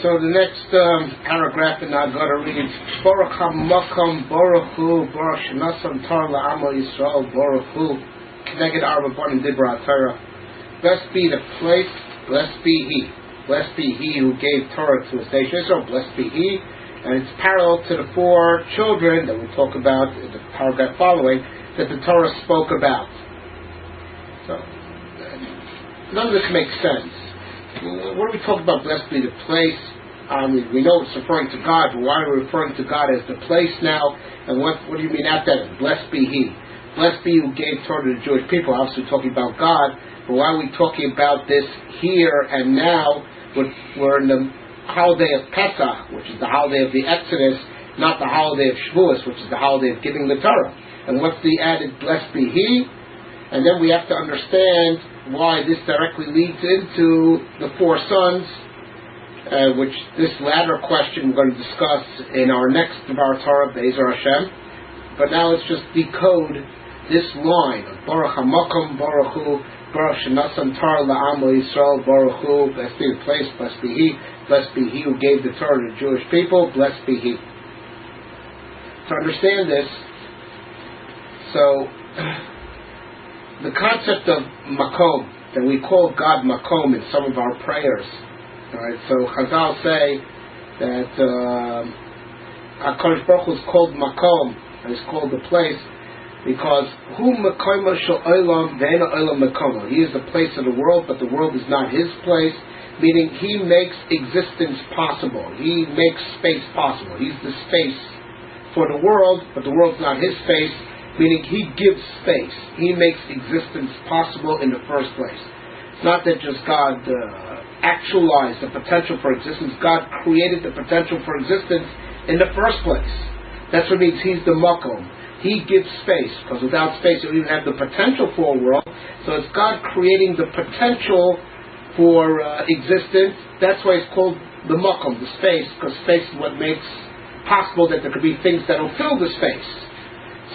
So the next paragraph in Agada reads, Baruch HaMakom, Baruch Hu, Baruch Shenasam Tar La'amo Yisrael, Baruch Hu, Kneged Arba Banim Dibra Torah. Blessed be the place, blessed be He. Blessed be He who gave Torah to His nation Israel, blessed be He. And it's parallel to the four children that we'll talk about in the paragraph following, that the Torah spoke about. So, none of this makes sense. What are we talking about, blessed be the place? We know it's referring to God, but why are we referring to God as the place now? And what do you mean after that? Blessed be He. Blessed be who gave Torah to the Jewish people. Obviously talking about God, but why are we talking about this here and now? We're in the holiday of Pesach, which is the holiday of the Exodus, not the holiday of Shavuos, which is the holiday of giving the Torah. And what's the added blessed be He? And then we have to understand why this directly leads into the four sons, which this latter question we're going to discuss in our next Dvar Torah, Be'ezer Hashem. But now let's just decode this line of Baruch HaMakom, Baruch Hu, Baruch Shenasam Tar La'amo Yisrael, Baruch Hu, blessed be the place, blessed be He who gave the Torah to the Jewish people, blessed be He. To understand this, so the concept of Makom, that we call God Makom in some of our prayers. Right? So Chazal say that HaKadosh Baruch Hu is called Makom, and is called the place, because Hu Makom Shel Olam Ve'ena Olam Makom. He is the place of the world, but the world is not His place, meaning He makes existence possible. He makes space possible. He's the space for the world, but the world's not His space, meaning He gives space. He makes existence possible in the first place. It's not that just God actualized the potential for existence. God created the potential for existence in the first place. That's what it means He's the Makom. He gives space, because without space you don't even have the potential for a world. So it's God creating the potential for existence. That's why it's called the Makom, the space, because space is what makes possible that there could be things that will fill the space.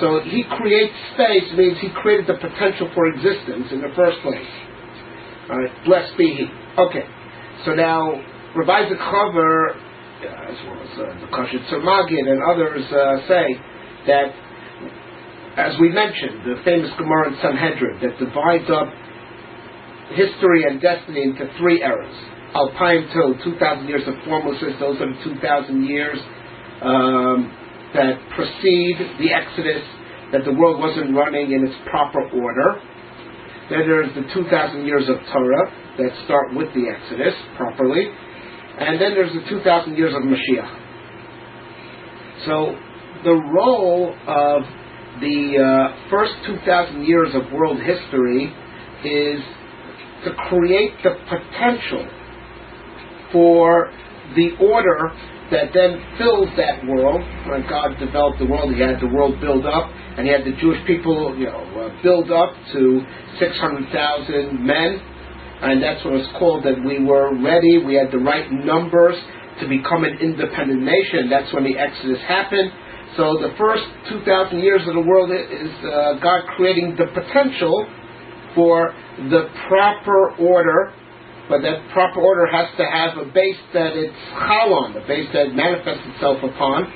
So He creates space, means He created the potential for existence in the first place. Alright, blessed be He. Okay, so now Rabbi Zachavar, as well as the Kashet Tzemagid and others say that, as we mentioned, the famous Gemara in Sanhedrin that divides up history and destiny into three eras. Alpayim Tov, 2,000 years of formlessness, those are the 2,000 years that precede the Exodus, that the world wasn't running in its proper order. Then there's the 2,000 years of Torah that start with the Exodus properly. And then there's the 2,000 years of Mashiach. So the role of the first 2,000 years of world history is to create the potential for the order that then fills that world. When God developed the world, He had the world build up, and He had the Jewish people, build up to 600,000 men, and that's what it's called, that we were ready, we had the right numbers to become an independent nation. That's when the Exodus happened. So the first 2,000 years of the world is God creating the potential for the proper order. But that proper order has to have a base that it's chal on, a base that manifests itself upon.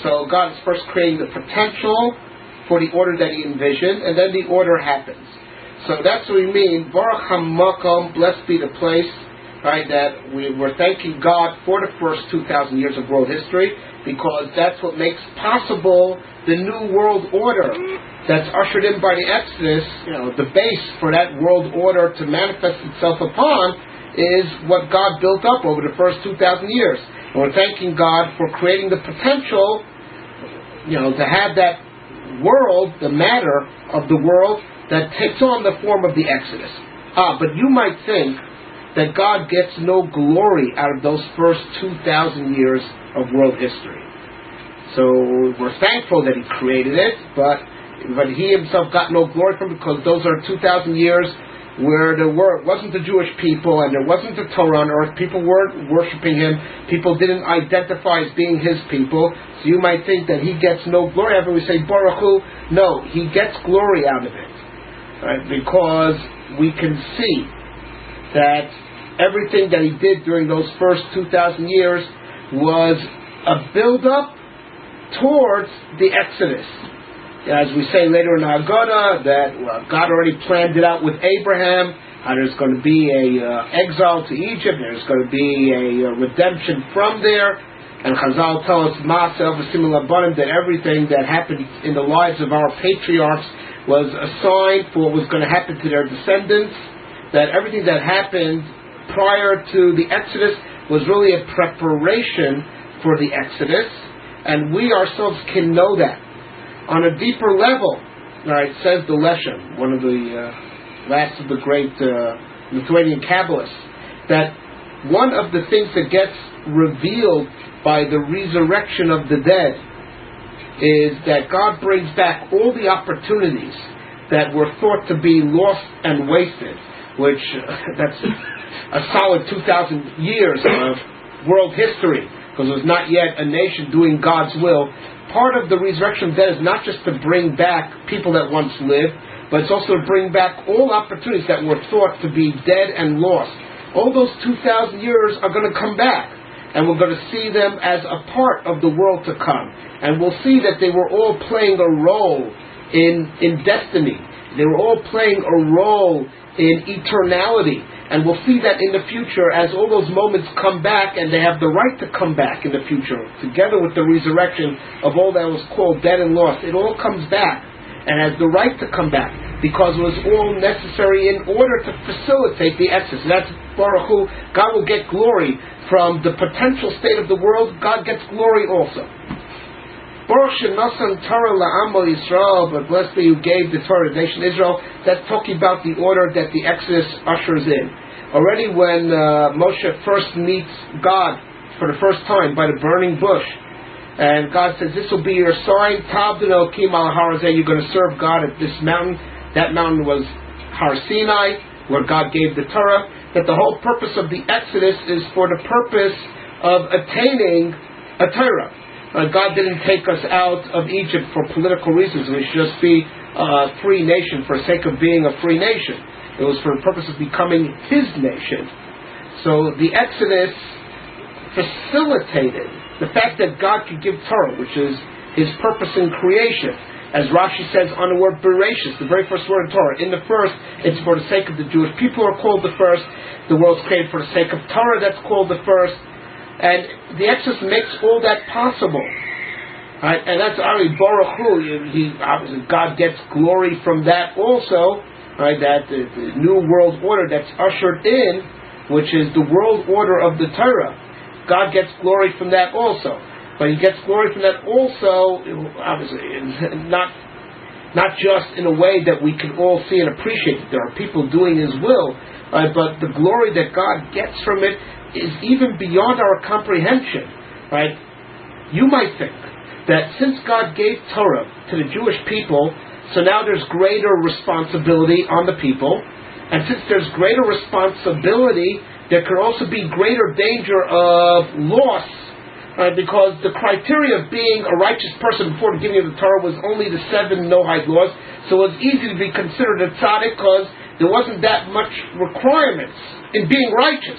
So God is first creating the potential for the order that He envisioned, and then the order happens. So that's what we mean, Baruch HaMakom, blessed be the place, right, that we're thanking God for the first 2,000 years of world history, because that's what makes possible the new world order that's ushered in by the Exodus. The base for that world order to manifest itself upon is what God built up over the first 2,000 years. And we're thanking God for creating the potential, to have that world, the matter of the world, that takes on the form of the Exodus. But you might think that God gets no glory out of those first 2,000 years of world history. So we're thankful that He created it, but He Himself got no glory from it, because those are 2,000 years where there wasn't the Jewish people, and there wasn't the Torah on earth. People weren't worshiping Him. People didn't identify as being His people. So you might think that He gets no glory out of it. We say Baruch Hu. No, He gets glory out of it, right? Because we can see that everything that he did during those first 2,000 years was a build-up towards the Exodus. As we say later in Haggadah, that God already planned it out with Abraham, how there's going to be a exile to Egypt, there's going to be a redemption from there. And Chazal tell us, that everything that happened in the lives of our patriarchs was a sign for what was going to happen to their descendants, that everything that happened prior to the Exodus was really a preparation for the Exodus, and we ourselves can know that. On a deeper level, right, says the Leshem, one of the last of the great Lithuanian Kabbalists, that one of the things that gets revealed by the resurrection of the dead is that God brings back all the opportunities that were thought to be lost and wasted, which that's a solid 2,000 years of world history, because there was not yet a nation doing God's will. Part of the resurrection of the dead is not just to bring back people that once lived, but it's also to bring back all opportunities that were thought to be dead and lost. All those 2,000 years are going to come back, and we're going to see them as a part of the world to come. And we'll see that they were all playing a role in destiny. They were all playing a role in eternality. And we'll see that in the future as all those moments come back, and they have the right to come back in the future, together with the resurrection of all that was called dead and lost. It all comes back and has the right to come back, because it was all necessary in order to facilitate the Exodus. That's Baruch Hu. God will get glory from the potential state of the world. God gets glory also. Baruch shenasan Torah la'amo Yisrael, but blessed be who gave the Torah to the nation Israel. That's talking about the order that the Exodus ushers in. Already when Moshe first meets God for the first time by the burning bush, and God says, this will be your sign, Tabdino Kim al Harazeh, you're going to serve God at this mountain. That mountain was Har Sinai, where God gave the Torah. That the whole purpose of the Exodus is for the purpose of attaining a Torah. God didn't take us out of Egypt for political reasons. We should just be a free nation for the sake of being a free nation. It was for the purpose of becoming His nation. So the Exodus facilitated the fact that God could give Torah, which is His purpose in creation. As Rashi says on the word Bereshis, the very first word in Torah. In the first, it's for the sake of the Jewish people are called the first. The world's created for the sake of Torah, that's called the first. And the Exodus makes all that possible. Right? And that's Ari Baruch Hu. Obviously God gets glory from that also. Right? That the new world order that's ushered in, which is the world order of the Torah. God gets glory from that also. But He gets glory from that also, obviously, not just in a way that we can all see and appreciate that there are people doing His will, but the glory that God gets from it is even beyond our comprehension. Right? You might think that since God gave Torah to the Jewish people, so now there's greater responsibility on the people, and since there's greater responsibility, there could also be greater danger of loss, because the criteria of being a righteous person before the giving of the Torah was only the 7 Noahide laws, so it was easy to be considered a tzaddik because there wasn't that much requirements in being righteous.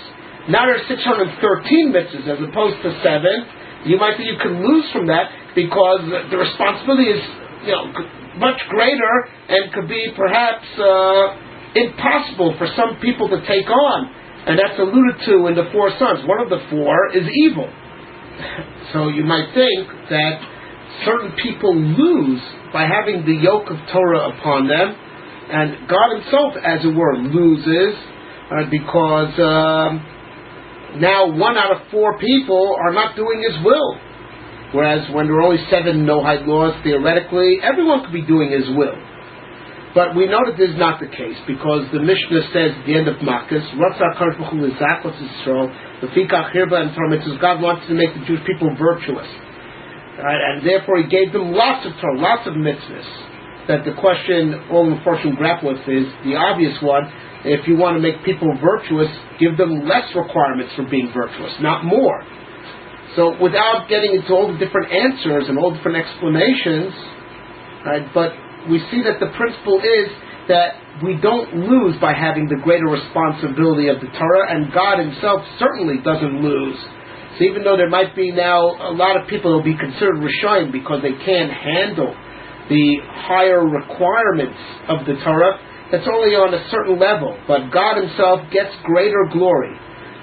Now there's 613 mitzvahs as opposed to 7. You might think you can lose from that because the responsibility is, much greater and could be perhaps impossible for some people to take on. And that's alluded to in the 4 sons. One of the 4 is evil. So you might think that certain people lose by having the yoke of Torah upon them, and God Himself, as it were, loses because now 1 out of 4 people are not doing His will. Whereas when there are only 7 Noahide laws, theoretically, everyone could be doing His will. But we know that this is not the case, because the Mishnah says at the end of Makkas, God wants to make the Jewish people virtuous. And therefore He gave them lots of Torah, lots of mitzvahs. That the question all unfortunately grapple with is the obvious one. If you want to make people virtuous, give them less requirements for being virtuous, not more. So without getting into all the different answers and all different explanations, right, but we see that the principle is that we don't lose by having the greater responsibility of the Torah, and God Himself certainly doesn't lose. So even though there might be now a lot of people who will be considered Rishonim because they can't handle the higher requirements of the Torah, that's only on a certain level. But God Himself gets greater glory,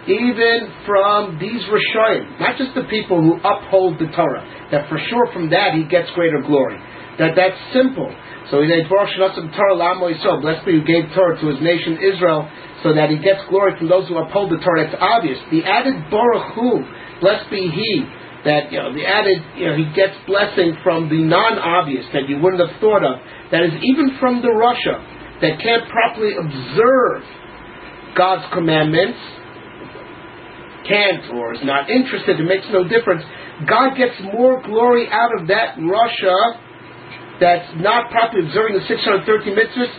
even from these Rishonim, not just the people who uphold the Torah. That for sure from that He gets greater glory. That's simple. So He says, Baruch Torah L'Amo Yisrael, blessed be who gave Torah to His nation Israel, so that He gets glory from those who uphold the Torah. It's obvious. The added Baruch Hu, blessed be He, that the added He gets blessing from the non-obvious that you wouldn't have thought of. That is even from the Rasha that can't properly observe God's commandments, can't or is not interested. It makes no difference. God gets more glory out of that Rasha that's not properly observing the 613 mitzvahs.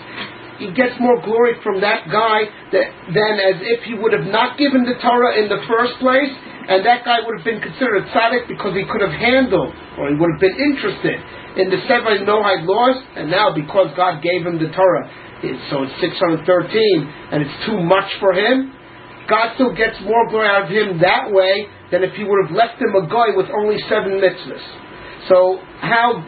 He gets more glory from that guy than as if he would have not given the Torah in the first place, and that guy would have been considered a tzaddik because he could have handled, or he would have been interested in the 7 Noahide laws, and now because God gave him the Torah, so it's 613, and it's too much for him, God still gets more glory out of him that way than if he would have left him a guy with only 7 mitzvahs. So how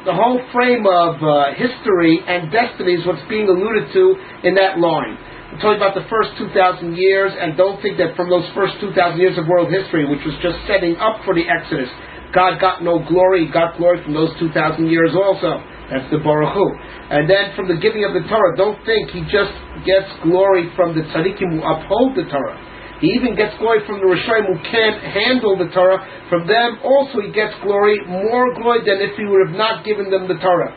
the whole frame of history and destiny is what's being alluded to in that line. I'm talking about the first 2,000 years, and don't think that from those first 2,000 years of world history, which was just setting up for the Exodus, God got no glory. He got glory from those 2,000 years also. That's the Baruch Hu. And then from the giving of the Torah, don't think He just gets glory from the tzaddikim who uphold the Torah. He even gets glory from the Rishonim who can't handle the Torah. From them also He gets glory, more glory than if He would have not given them the Torah.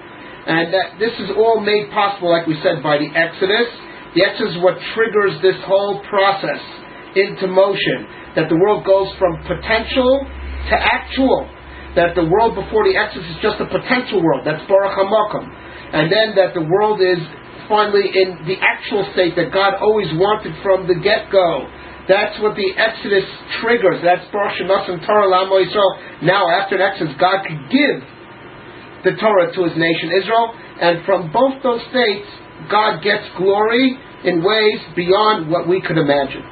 And this is all made possible, like we said, by the Exodus. The Exodus is what triggers this whole process into motion. That the world goes from potential to actual. That the world before the Exodus is just a potential world. That's Baruch HaMakom. And then that the world is finally in the actual state that God always wanted from the get-go. That's what the Exodus triggers. That's Baruch Torah L'Amo Yisrael. Now, after the Exodus, God could give the Torah to His nation Israel, and from both those states, God gets glory in ways beyond what we could imagine.